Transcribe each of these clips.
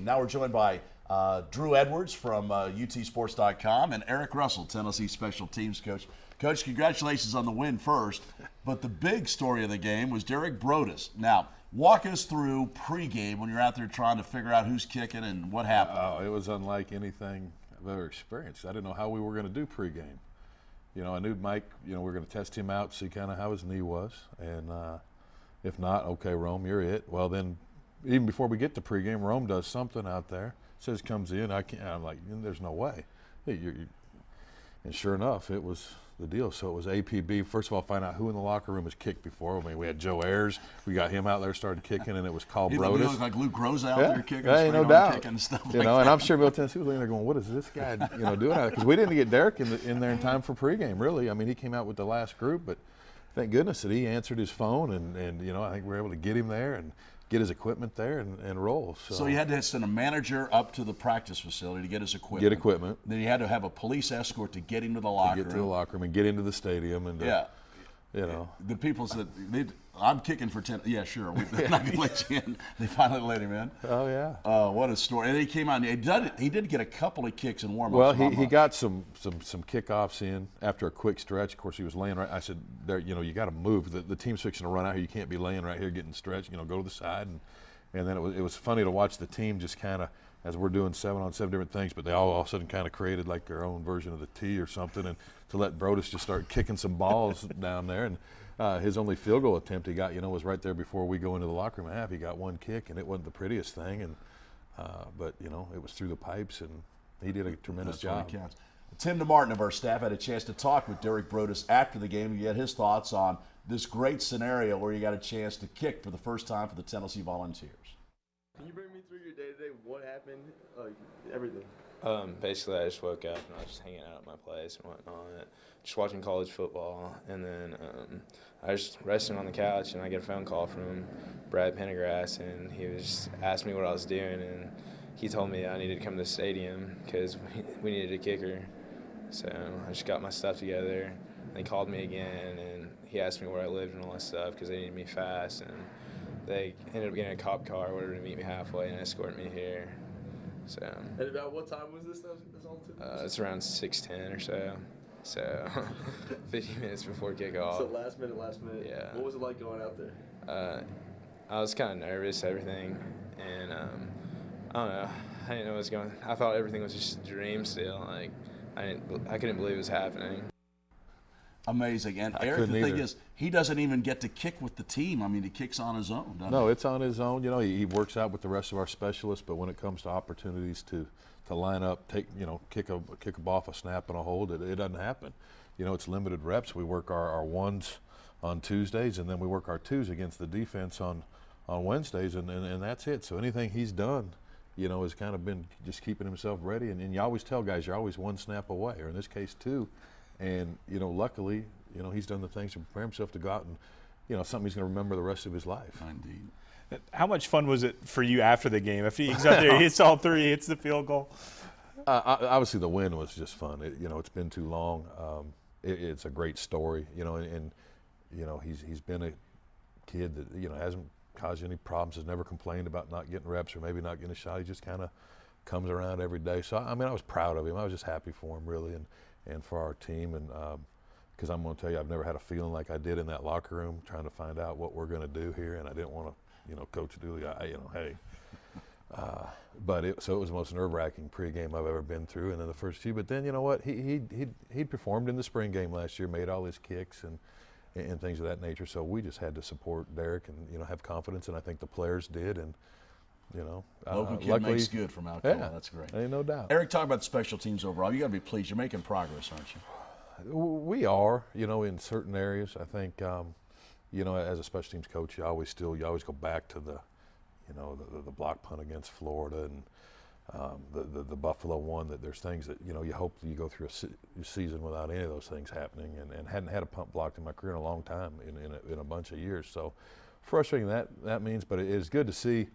Now we're joined by Drew Edwards from UTSports.com and Eric Russell, Tennessee Special Teams Coach. Coach, congratulations on the win first, but the big story of the game was Derek Brodus. Now, walk us through pregame when you're out there trying to figure out who's kicking and what happened. Oh, it was unlike anything I've ever experienced. I didn't know how we were going to do pregame. You know, I knew Mike, we were going to test him out, see kind of how his knee was, and if not, okay, Rome, you're it. Well, then, even before we get to pregame, Rome does something out there. Says comes in. I'm like, there's no way. And sure enough, it was the deal. So it was APB. First of all, find out who in the locker room has kicked before. I mean, we had Joe Ayers. We got him out there, started kicking, and it was called Brodus. He looked like Luke Rose out there kicking, yeah, no doubt. Kicking and stuff and I'm sure Middle Tennessee was looking there going, what is this guy doing out there? Because we didn't get Derek in there in time for pregame, really. I mean, he came out with the last group, but thank goodness that he answered his phone, and I think we were able to get him there and get his equipment there and roll. So you had to send a manager up to the practice facility to get his equipment. Get equipment. Then you had to have a police escort to get him to the locker room. Get to the locker room and get into the stadium. And the people said, I'm kicking for 10. Yeah, sure. We're not going to let you in. They finally let him in. Oh, yeah. What a story. And he came out and he did get a couple of kicks in warm-ups. Well, he got some kickoffs in after a quick stretch. Of course, he was laying right. I said, you got to move. The team's fixing to run out here. You can't be laying right here getting stretched. Go to the side. And then it was funny to watch the team just kind of, as we're doing 7-on-7 different things, but they all of a sudden kind of created like their own version of the T or something, and to let Brodus just start kicking some balls down there. And his only field goal attempt he got, was right there before we go into the locker room half. He got one kick, and it wasn't the prettiest thing, and but it was through the pipes, and he did a tremendous job. That's what counts. Tim DeMartin of our staff had a chance to talk with Derek Brodus after the game. He had his thoughts on this great scenario where you got a chance to kick for the first time for the Tennessee Volunteers. Can you bring me through your day-to-day? What happened? Like, everything. Basically, I just woke up and I was just hanging out at my place and whatnot, just watching college football. And then I was resting on the couch, and I get a phone call from Brad Pendergrass, and he was asked me what I was doing, and he told me I needed to come to the stadium because we needed a kicker. So I just got my stuff together, and he called me again, and he asked me where I lived and all that stuff because they needed me fast. And they ended up getting a cop car or whatever to meet me halfway and escort me here. So. And about what time was this? It's around 6:10 or so. So 50 minutes before kickoff. So last minute. Yeah. What was it like going out there? I was kind of nervous, everything, and I don't know. I didn't know what was going. I thought everything was just a dream still. Like I couldn't believe it was happening. Amazing. And Eric, the thing is, he doesn't even get to kick with the team. I mean, he kicks on his own, doesn't he? No, it's on his own. He works out with the rest of our specialists, but when it comes to opportunities to line up, kick a ball off a snap and a hold, it doesn't happen. It's limited reps. We work our ones on Tuesdays, and then we work our twos against the defense on Wednesdays, and that's it. So anything he's done, has kind of been just keeping himself ready. And you always tell guys, you're always one snap away, or in this case, two. And, luckily, he's done the things to prepare himself to go out and, something he's going to remember the rest of his life. Indeed. How much fun was it for you after the game? If he's out there, he hits all three, hits the field goal. Obviously, the win was just fun. It's been too long. It's a great story, and he's been a kid that, hasn't caused any problems, has never complained about not getting reps or maybe not getting a shot. He just kind of comes around every day. So, I was proud of him. I was just happy for him, really. And for our team, and because I'm going to tell you, I've never had a feeling like I did in that locker room, trying to find out what we're going to do here, and I didn't want to, Coach Dooley, hey. So it was the most nerve-wracking pregame I've ever been through, and then the first few. But then, you know what? He performed in the spring game last year, made all his kicks and things of that nature. So we just had to support Derek and have confidence, and I think the players did, and. Local kid luckily, makes good from Alcoa. Yeah, that's great. Ain't no doubt. Eric, talk about the special teams overall. You got to be pleased. You're making progress, aren't you? We are, in certain areas. I think, as a special teams coach, you always go back to the block punt against Florida and the Buffalo one. That there's things that you hope that you go through a season without any of those things happening, and hadn't had a punt blocked in my career in a long time, in a bunch of years. So frustrating that means, but it is good to see.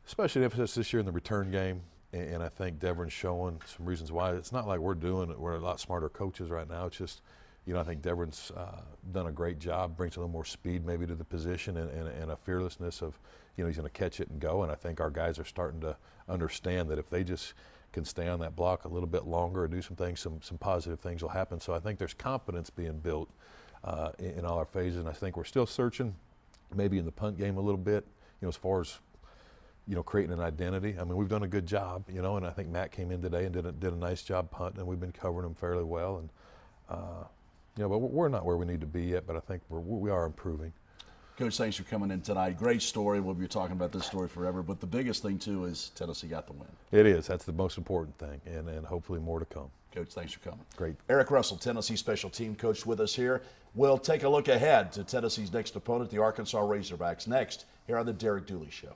Especially emphasis this year in the return game, and I think Deverin's showing some reasons why. It's not like we're a lot smarter coaches right now. It's just I think Deverin's done a great job, brings a little more speed maybe to the position and a fearlessness of, he's going to catch it and go. And I think our guys are starting to understand that if they just can stay on that block a little bit longer and do some things, some positive things will happen. So I think there's confidence being built in all our phases. And I think we're still searching maybe in the punt game a little bit, as far as, creating an identity. I mean, we've done a good job, and I think Matt came in today and did a nice job punting, and we've been covering him fairly well. And, but we're not where we need to be yet, but I think we are improving. Coach, thanks for coming in tonight. Great story. We'll be talking about this story forever. But the biggest thing, too, is Tennessee got the win. It is. That's the most important thing, and hopefully more to come. Coach, thanks for coming. Great. Eric Russell, Tennessee special team coach, with us here. We'll take a look ahead to Tennessee's next opponent, the Arkansas Razorbacks, next here on the Derek Dooley Show.